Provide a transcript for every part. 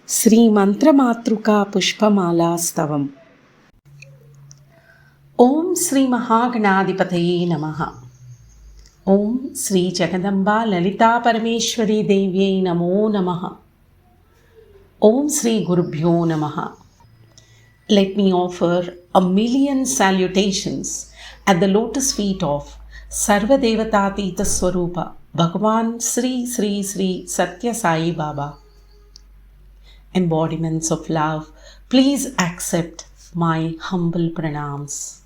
Sri Mantramatruka Pushpamala Stavam. Om Sri Mahaganadipataye Namaha. Om Sri Jagdamba Lalitha Parameshwari Devi Namo Namaha. Om Sri Gurubhyo Namaha. Let me offer a million salutations at the lotus feet of Sarva Devatatita Swarupa Bhagavan Sri Sri Sri Satya Sai Baba. Embodiments of love, please accept my humble pranams.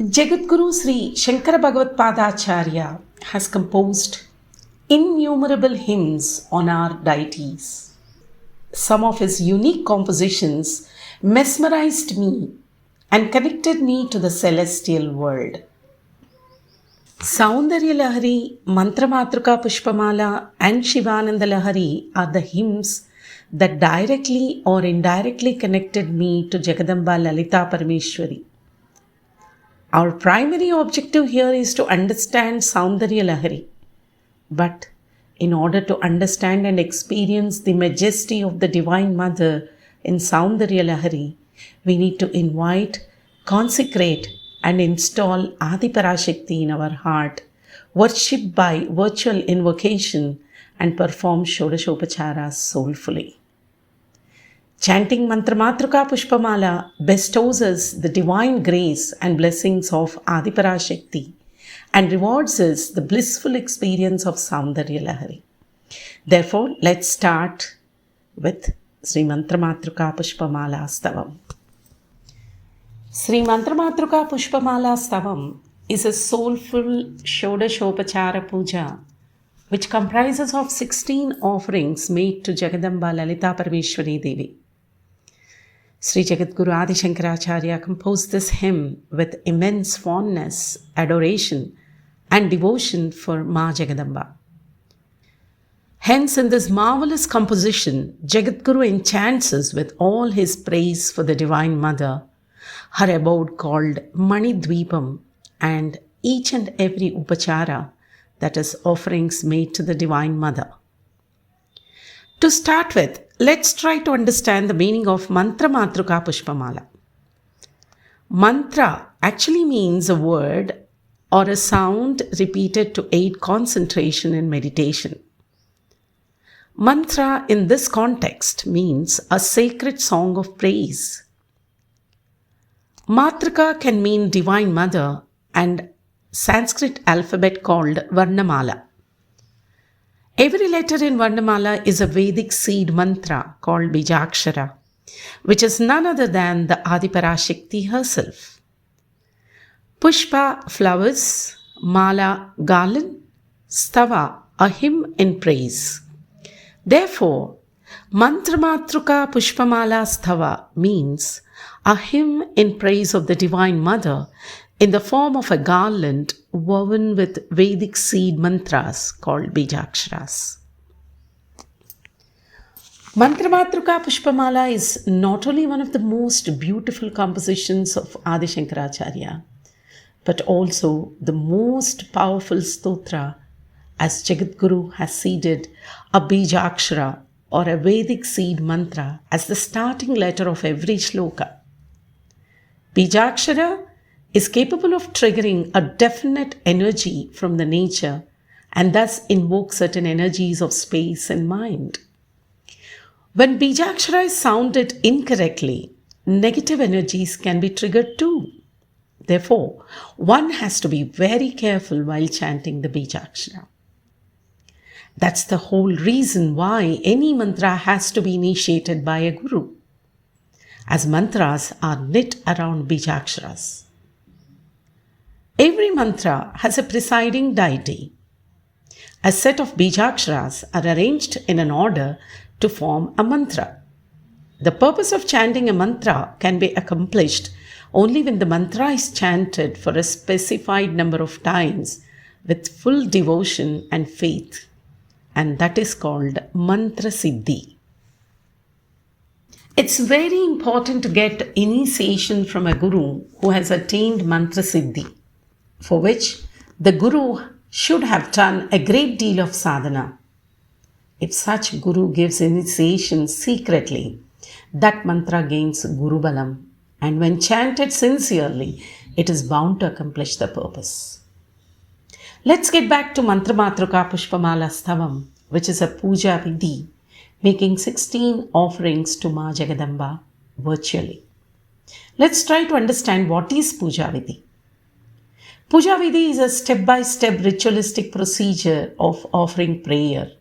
Jagadguru Sri Shankaracharya has composed innumerable hymns on our deities. Some of his unique compositions mesmerized me and connected me to the celestial world. Saundarya Lahari, Mantramatruka Pushpamala and Shivananda Lahari are the hymns that directly or indirectly connected me to Jagdamba Lalitha Parameshwari. Our primary objective here is to understand Saundarya Lahari. But in order to understand and experience the majesty of the Divine Mother in Saundarya Lahari, we need to invite, consecrate and install Adi Parashakti in our heart, worship by virtual invocation and perform Shodashopacharas soulfully. Chanting Mantramatruka Pushpamala bestows us the divine grace and blessings of Adi Parashakti and rewards us the blissful experience of Saundarya Lahari. Therefore, let's start with Sri Mantramatruka Pushpamala Stavam. Sri Mantramatruka Pushpamala Stavam is a soulful Shodashopachara Puja which comprises of 16 offerings made to Jagdamba Lalitha Parameshwari Devi. Sri Jagadguru Adi Shankaracharya composed this hymn with immense fondness, adoration and devotion for Maa Jagadamba. Hence, in this marvellous composition, Jagadguru enchants us with all his praise for the Divine Mother, her abode called MANIDWEEPAM, and each and every UPACHARA, that is, offerings made to the Divine Mother. To start with, let's try to understand the meaning of Mantramatruka Pushpamala. Mantra actually means a word or a sound repeated to aid concentration in meditation. Mantra in this context means a sacred song of praise. Matruka can mean Divine Mother and Sanskrit alphabet called Varnamala. Every letter in Varnamala is a Vedic seed mantra called Bijakshara, which is none other than the Adi Parashakti herself. Pushpa, flowers; Mala, garland; Stava, a hymn in praise. Therefore, Mantramatruka Pushpamala Stava means a hymn in praise of the Divine Mother in the form of a garland woven with Vedic seed mantras called Bijaksharas. Mantramatruka Pushpamala is not only one of the most beautiful compositions of Adi Shankaracharya, but also the most powerful stotra, as Jagadguru has seeded a Bijakshara or a Vedic seed mantra as the starting letter of every shloka. Bijakshara is capable of triggering a definite energy from the nature and thus invokes certain energies of space and mind. When Bijakshara is sounded incorrectly, negative energies can be triggered too. Therefore, one has to be very careful while chanting the Bijakshara. That's the whole reason why any mantra has to be initiated by a guru, as mantras are knit around Bijaksharas. Every mantra has a presiding deity. A set of Bijaksharas are arranged in an order to form a mantra. The purpose of chanting a mantra can be accomplished only when the mantra is chanted for a specified number of times with full devotion and faith, and that is called mantra siddhi. It's very important to get initiation from a guru who has attained mantra siddhi, for which the guru should have done a great deal of sadhana. If such guru gives initiation secretly, that mantra gains guru balam, and when chanted sincerely, it is bound to accomplish the purpose. Let's get back to Mantramatruka Pushpamala Stavam, which is a puja vidhi, making 16 offerings to Maa Jagadamba virtually. Let's try to understand what is puja vidhi. Puja vidhi is a step-by-step ritualistic procedure of offering prayer.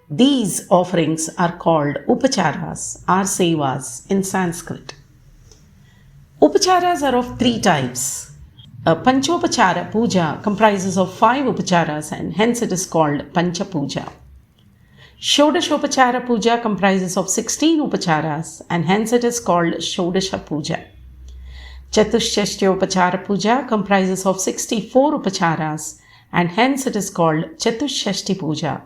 These offerings are called upacharas or sevas in Sanskrit. Upacharas are of three types. A Panchopachara Puja comprises of 5 upacharas and hence it is called Pancha Puja. Shodashopachara Puja comprises of 16 upacharas and hence it is called Shodasha Puja. Chatushashthyopachara Puja comprises of 64 upacharas and hence it is called Chatushashti Puja.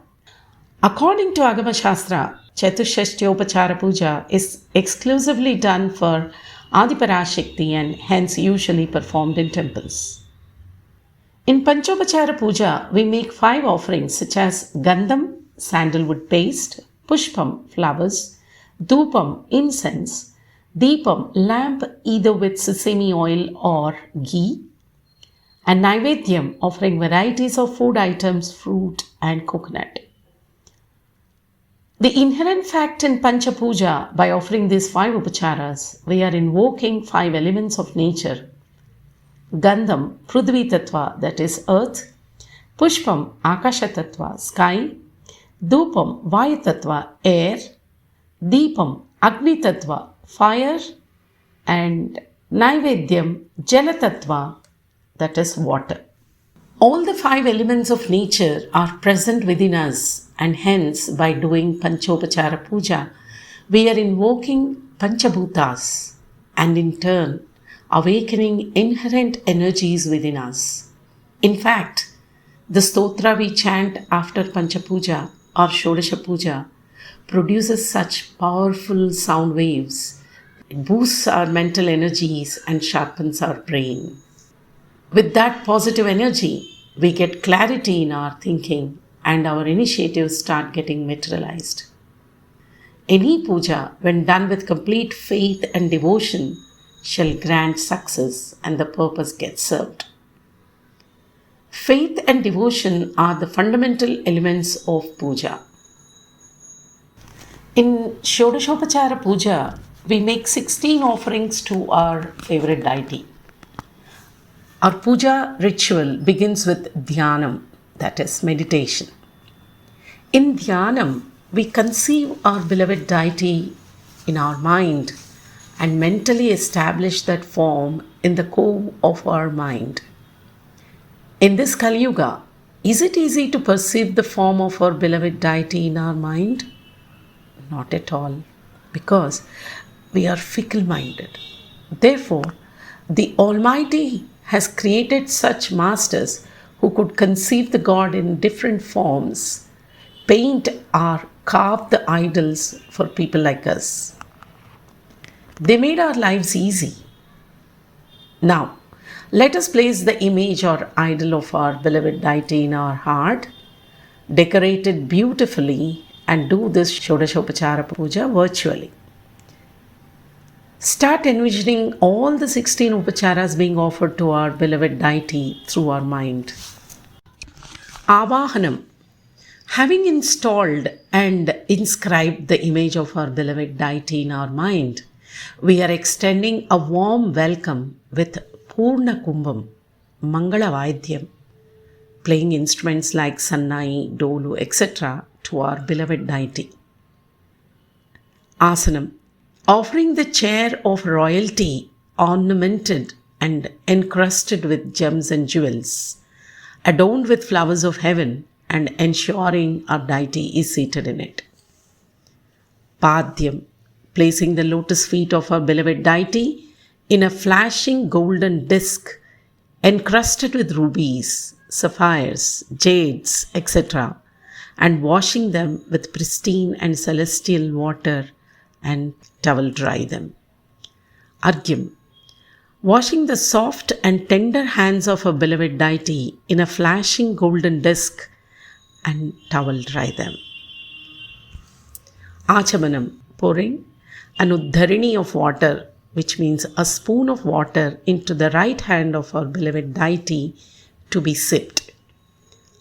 According to Agama Shastra, Chatushashthyopachara Puja is exclusively done for Adiparashakti and hence usually performed in temples. In Panchopachara Puja, we make 5 offerings such as Gandham, sandalwood paste, Pushpam, flowers, Dhupam, incense, Deepam, lamp either with sesame oil or ghee, and Naivedyam, offering varieties of food items, fruit and coconut. The inherent fact in Pancha Puja, by offering these 5 upacharas, we are invoking 5 elements of nature. Gandham, Prudhvi Tattva, that is earth. Pushpam, Akasha Tattva, sky. Dhupam, Vayu Tattva, air. Deepam, Agni Tattva, fire. And Naivedyam, Jala Tattva, that is water. All the 5 elements of nature are present within us, and hence by doing Panchopachara Puja, we are invoking Panchabhutas and in turn awakening inherent energies within us. In fact, the stotra we chant after Pancha Puja or Shodasha Puja produces such powerful sound waves. It boosts our mental energies and sharpens our brain. With that positive energy, we get clarity in our thinking and our initiatives start getting materialized. Any puja, when done with complete faith and devotion, shall grant success and the purpose gets served. Faith and devotion are the fundamental elements of puja. In Shodashopachara Puja, we make 16 offerings to our favorite deity. Our puja ritual begins with Dhyanam, that is meditation. In Dhyanam, we conceive our beloved deity in our mind and mentally establish that form in the core of our mind. In this Kali Yuga, is it easy to perceive the form of our beloved deity in our mind? Not at all, because we are fickle-minded. Therefore, the Almighty has created such masters who could conceive the God in different forms, paint or carve the idols for people like us. They made our lives easy. Now, let us place the image or idol of our beloved deity in our heart, decorate it beautifully, and do this Shodashopachara Puja virtually. Start envisioning all the 16 upacharas being offered to our beloved deity through our mind. Avahanam. Having installed and inscribed the image of our beloved deity in our mind, we are extending a warm welcome with Purna Kumbham, Mangala Vaidyam, playing instruments like Sannai, Dolu, etc. to our beloved deity. Asanam. Offering the chair of royalty ornamented and encrusted with gems and jewels, adorned with flowers of heaven, and ensuring our deity is seated in it. Padyam, placing the lotus feet of our beloved deity in a flashing golden disc encrusted with rubies, sapphires, jades, etc., and washing them with pristine and celestial water and towel dry them. Argyam, washing the soft and tender hands of our beloved deity in a flashing golden disc and towel dry them. Achamanam, pouring an uddharini of water, which means a spoon of water, into the right hand of our beloved deity to be sipped.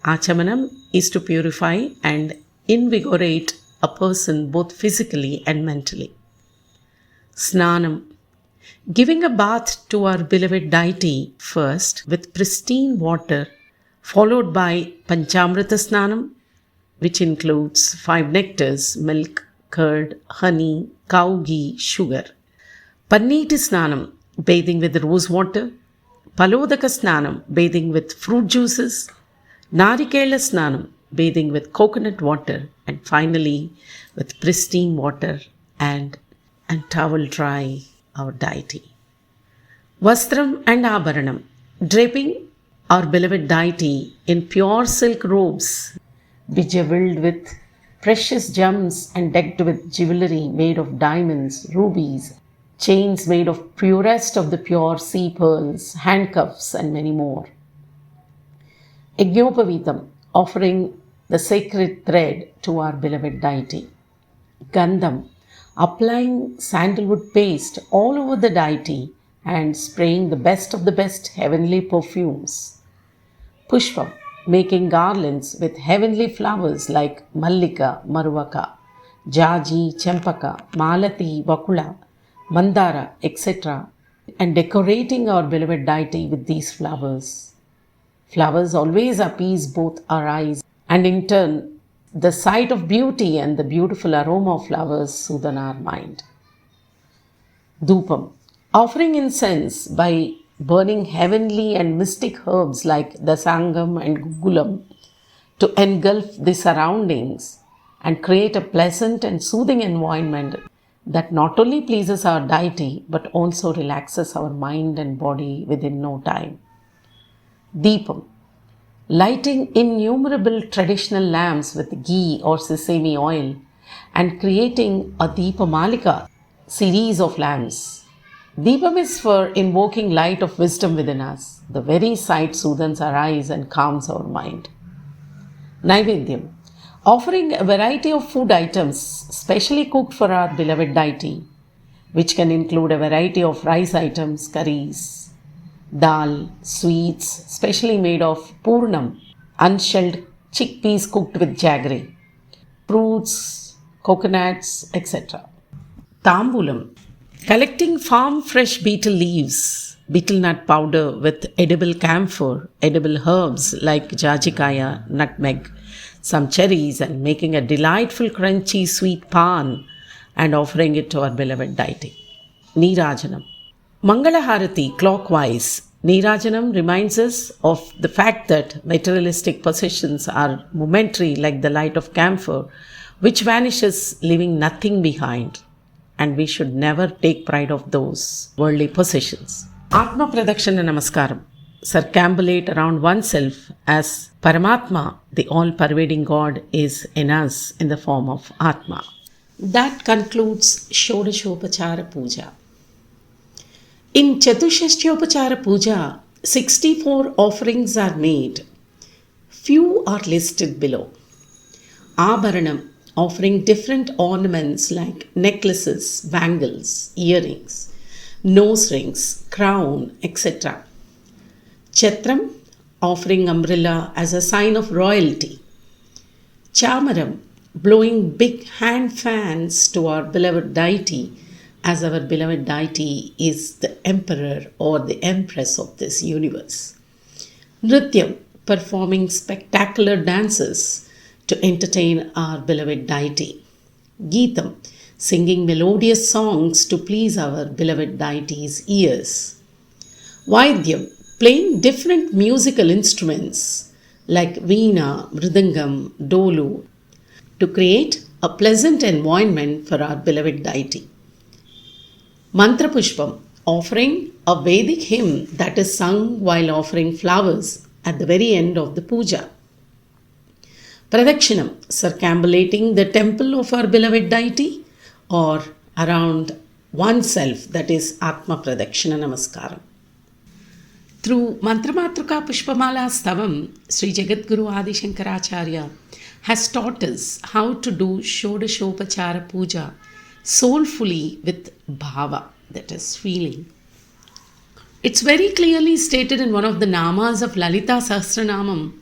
Achamanam is to purify and invigorate a person both physically and mentally. Snanam, giving a bath to our beloved deity first with pristine water, followed by Panchamrita Snanam, which includes 5 nectars, milk, curd, honey, cow ghee, sugar. Panniti Snanam, bathing with rose water. Palodaka Snanam, bathing with fruit juices. Narikela Snanam, bathing with coconut water. And finally, with pristine water and towel dry our deity. Vastram and Abharanam, draping our beloved deity in pure silk robes, bejeweled with precious gems and decked with jewelry made of diamonds, rubies, chains made of purest of the pure sea pearls, handcuffs, and many more. Yajnopavitam, offering the sacred thread to our beloved deity. Gandham, applying sandalwood paste all over the deity and spraying the best of the best heavenly perfumes. Pushpam, making garlands with heavenly flowers like Mallika, Maruvaka, Jaji, Chempaka, Malati, Vakula, Mandara, etc., and decorating our beloved deity with these flowers. Flowers always appease both our eyes, and in turn, the sight of beauty and the beautiful aroma of flowers soothe our mind. Dhupam, offering incense by burning heavenly and mystic herbs like dasangam and gugulam to engulf the surroundings and create a pleasant and soothing environment that not only pleases our deity but also relaxes our mind and body within no time. Deepam, lighting innumerable traditional lamps with ghee or sesame oil and creating a Deepamalika series of lamps. Deepam is for invoking light of wisdom within us. The very sight soothes our eyes and calms our mind. Naivedyam, offering a variety of food items specially cooked for our beloved deity, which can include a variety of rice items, curries, dal, sweets, specially made of purnam, unshelled chickpeas cooked with jaggery, fruits, coconuts, etc. Tambulam, collecting farm fresh betel leaves, betel nut powder with edible camphor, edible herbs like jajikaya, nutmeg, some cherries, and making a delightful crunchy sweet pan and offering it to our beloved deity. Neerajanam, Mangala Harati clockwise. Neerajanam reminds us of the fact that materialistic possessions are momentary like the light of camphor, which vanishes leaving nothing behind. And we should never take pride of those worldly possessions. Atma Pradakshana Namaskaram, circumambulate around oneself as Paramatma, the all-pervading God, is in us in the form of Atma. That concludes Shodashopachara Puja. In Chatushashtopachara Puja, 64 offerings are made. Few are listed below. Abharanam, offering different ornaments like necklaces, bangles, earrings, nose rings, crown, etc. Chatram, offering umbrella as a sign of royalty. Chamaram, blowing big hand fans to our beloved deity, as our beloved deity is the emperor or the empress of this universe. Nrityam, performing spectacular dances to entertain our beloved deity. Geetam, singing melodious songs to please our beloved deity's ears. Vaidyam, playing different musical instruments like veena, mridangam, dolu to create a pleasant environment for our beloved deity. Mantrapushpam, offering a Vedic hymn that is sung while offering flowers at the very end of the puja. Pradakshinam, circumambulating the temple of our beloved deity or around oneself, that is Atma Pradakshina Namaskaram. Through Mantramatruka Pushpamala Stavam, Sri Jagadguru Adi Shankaracharya has taught us how to do Shodashopachara Puja soulfully with bhava, that is, feeling. It's very clearly stated in one of the namas of Lalita Sahasranamam,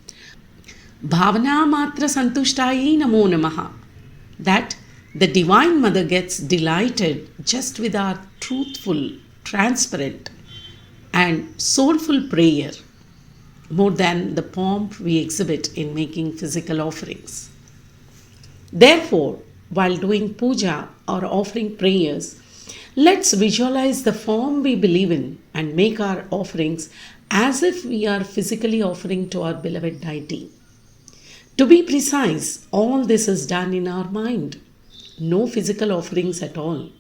Bhavana Matra Santushtayi Namo Namaha, that the Divine Mother gets delighted just with our truthful, transparent, and soulful prayer more than the pomp we exhibit in making physical offerings. Therefore, while doing puja or offering prayers, let's visualize the form we believe in and make our offerings as if we are physically offering to our beloved deity. To be precise, all this is done in our mind, no physical offerings at all.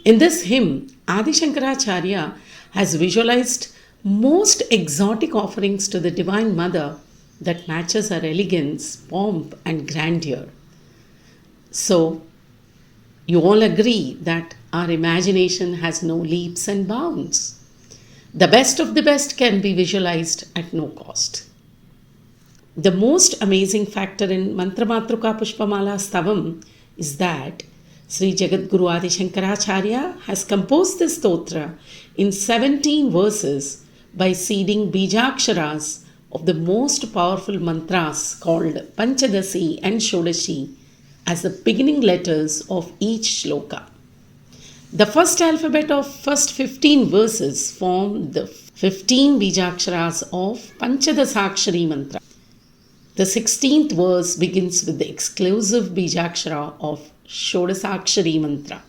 In this hymn, Adi Shankaracharya has visualized most exotic offerings to the Divine Mother that matches her elegance, pomp, and grandeur. So, you all agree that our imagination has no leaps and bounds. The best of the best can be visualized at no cost. The most amazing factor in Mantramatruka Pushpamala Stavam is that Sri Jagadguru Adi Shankaracharya has composed this stotra in 17 verses by seeding bijaksharas of the most powerful mantras called Panchadasi and Shodashi as the beginning letters of each shloka. The first alphabet of first 15 verses form the 15 bijaksharas of Panchadasakshari mantra. The 16th verse begins with the exclusive bijakshara of Shodasakshari mantra.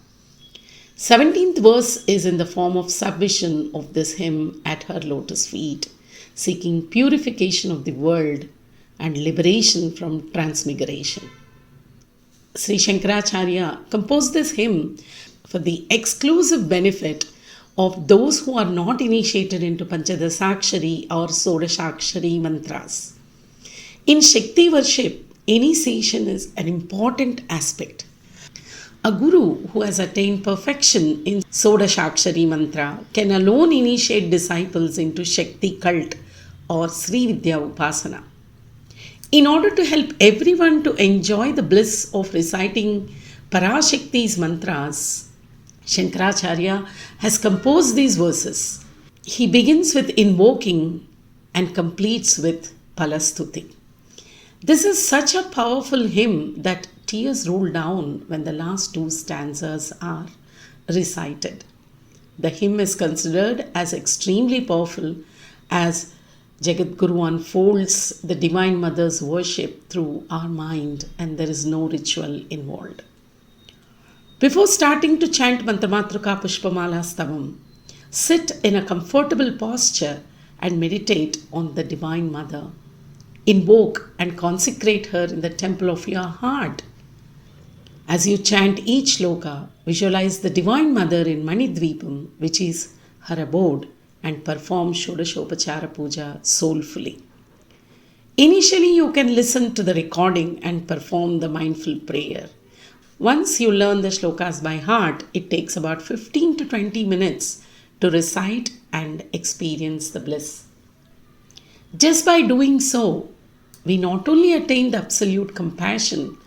17th verse is in the form of submission of this hymn at her lotus feet, seeking purification of the world and liberation from transmigration. Sri Shankaracharya composed this hymn for the exclusive benefit of those who are not initiated into Panchadasakshari or Sodashakshari mantras. In Shakti worship, initiation is an important aspect. A guru who has attained perfection in Sodashakshari mantra can alone initiate disciples into Shakti cult or Sri Vidya Upasana. In order to help everyone to enjoy the bliss of reciting Parashakti's mantras, Shankaracharya has composed these verses. He begins with invoking and completes with Palastuti. This is such a powerful hymn that tears roll down when the last two stanzas are recited. The hymn is considered as extremely powerful as Jagadguru unfolds the Divine Mother's worship through our mind and there is no ritual involved. Before starting to chant Mantramatruka Pushpamala Stavam, sit in a comfortable posture and meditate on the Divine Mother. Invoke and consecrate her in the temple of your heart. As you chant each shloka, visualize the Divine Mother in MANIDWEEPAM, which is her abode, and perform Shodashopachara Puja soulfully. Initially, you can listen to the recording and perform the mindful prayer. Once you learn the shlokas by heart, it takes about 15 to 20 minutes to recite and experience the bliss. Just by doing so, we not only attain the absolute compassion,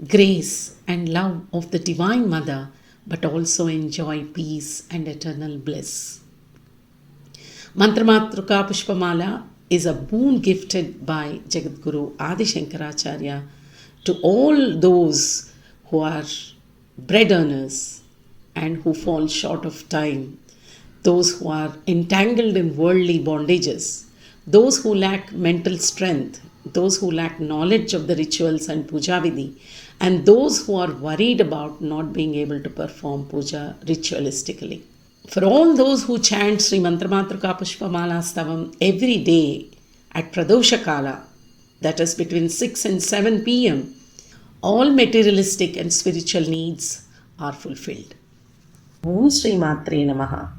grace, and love of the Divine Mother, but also enjoy peace and eternal bliss. Mantramatruka Pushpamala is a boon gifted by Jagadguru Adi Shankaracharya to all those who are bread earners and who fall short of time, those who are entangled in worldly bondages, those who lack mental strength, those who lack knowledge of the rituals and puja vidhi, and those who are worried about not being able to perform puja ritualistically. For all those who chant Sri Mantramatruka Pushpamala Stavam every day at Pradosha Kala, that is between 6 and 7 p.m., all materialistic and spiritual needs are fulfilled. Om Sri Matre Namaha.